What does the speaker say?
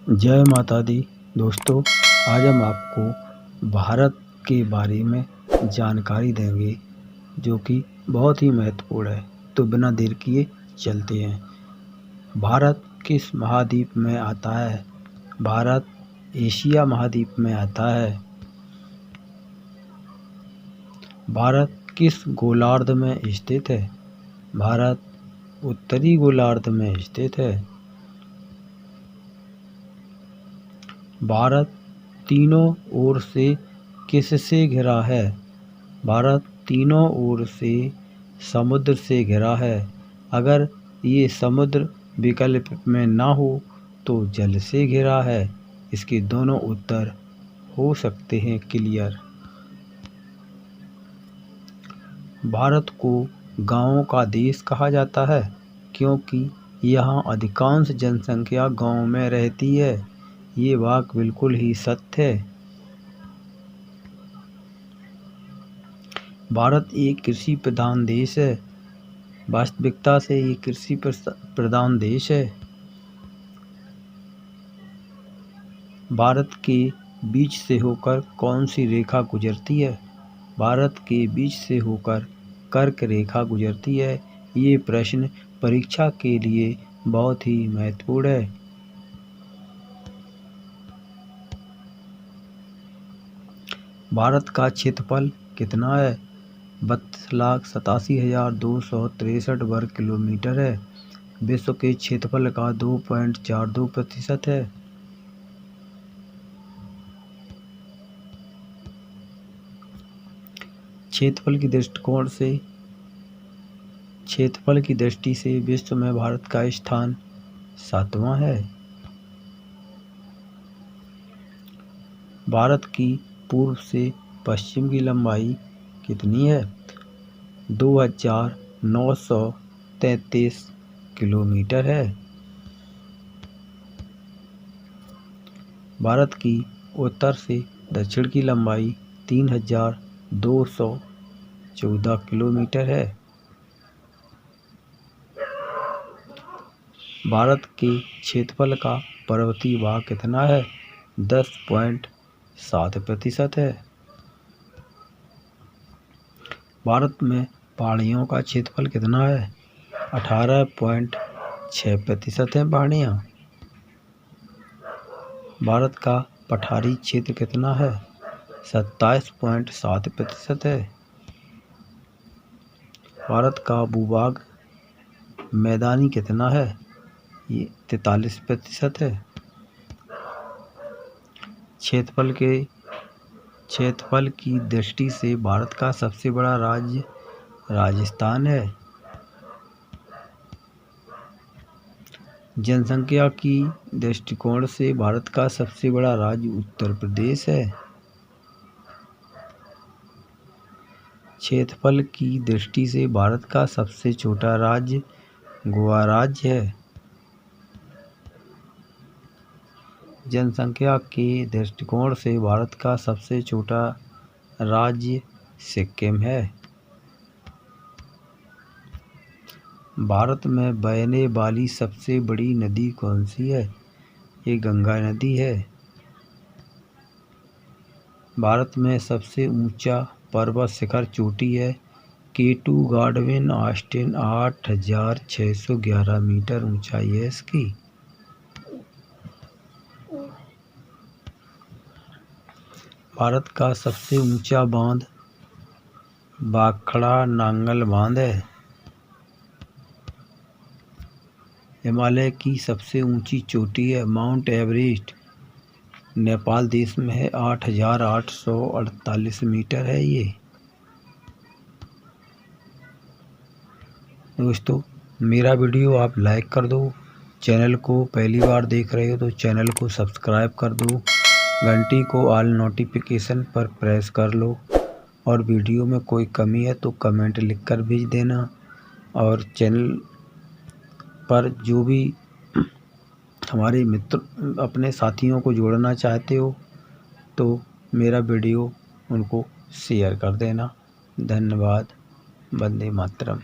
जय माता दी। दोस्तों, आज हम आपको भारत के बारे में जानकारी देंगे जो कि बहुत ही महत्वपूर्ण है। तो बिना देर किए चलते हैं। भारत किस महाद्वीप में आता है? भारत एशिया महाद्वीप में आता है। भारत किस गोलार्ध में स्थित है? भारत उत्तरी गोलार्ध में स्थित है। भारत तीनों ओर से किससे घिरा है? भारत तीनों ओर से समुद्र से घिरा है। अगर ये समुद्र विकल्प में ना हो तो जल से घिरा है। इसके दोनों उत्तर हो सकते हैं क्लियर। भारत को गाँवों का देश कहा जाता है क्योंकि यहाँ अधिकांश जनसंख्या गाँव में रहती है। ये बात बिल्कुल ही सत्य है। भारत एक कृषि प्रधान देश है। वास्तविकता से ये कृषि प्रधान देश है। भारत के बीच से होकर कौन सी रेखा गुजरती है? भारत के बीच से होकर कर्क रेखा गुजरती है। ये प्रश्न परीक्षा के लिए बहुत ही महत्वपूर्ण है। भारत का क्षेत्रफल कितना है? 32,87,263 वर्ग किलोमीटर है। विश्व के क्षेत्रफल का 2.42% है। क्षेत्रफल की दृष्टि से विश्व में भारत का स्थान 7वां है। भारत की पूर्व से पश्चिम की लंबाई कितनी है? 2,933 किलोमीटर है। भारत की उत्तर से दक्षिण की लंबाई 3,214 किलोमीटर है। भारत के क्षेत्रफल का पर्वतीय भाग कितना है? 10.7% है। भारत में पहाड़ियों का क्षेत्रफल कितना है? 18.6% है पहाड़ियाँ। भारत का पठारी क्षेत्र कितना है? 27.7% है। भारत का भूभाग मैदानी कितना है? ये 43% है। क्षेत्रफल की दृष्टि से भारत का सबसे बड़ा राज्य राजस्थान है। जनसंख्या की दृष्टिकोण से भारत का सबसे बड़ा राज्य उत्तर प्रदेश है। क्षेत्रफल की दृष्टि से भारत का सबसे छोटा राज्य गोवा राज्य है। जनसंख्या के दृष्टिकोण से भारत का सबसे छोटा राज्य सिक्किम है। भारत में बहने वाली सबसे बड़ी नदी कौन सी है? ये गंगा नदी है। भारत में सबसे ऊंचा पर्वत शिखर चोटी है K2 गॉडविन ऑस्टिन 8,611 मीटर ऊंचाई है इसकी। भारत का सबसे ऊंचा बांध भाखड़ा नांगल बांध है। हिमालय की सबसे ऊंची चोटी है माउंट एवरेस्ट। नेपाल देश में है। 8,848 मीटर है ये। दोस्तों, मेरा वीडियो आप लाइक कर दो। चैनल को पहली बार देख रहे हो तो चैनल को सब्सक्राइब कर दो। घंटी को ऑल नोटिफिकेशन पर प्रेस कर लो। और वीडियो में कोई कमी है तो कमेंट लिखकर भेज देना। और चैनल पर जो भी हमारे मित्र अपने साथियों को जोड़ना चाहते हो तो मेरा वीडियो उनको शेयर कर देना। धन्यवाद। वंदे मातरम।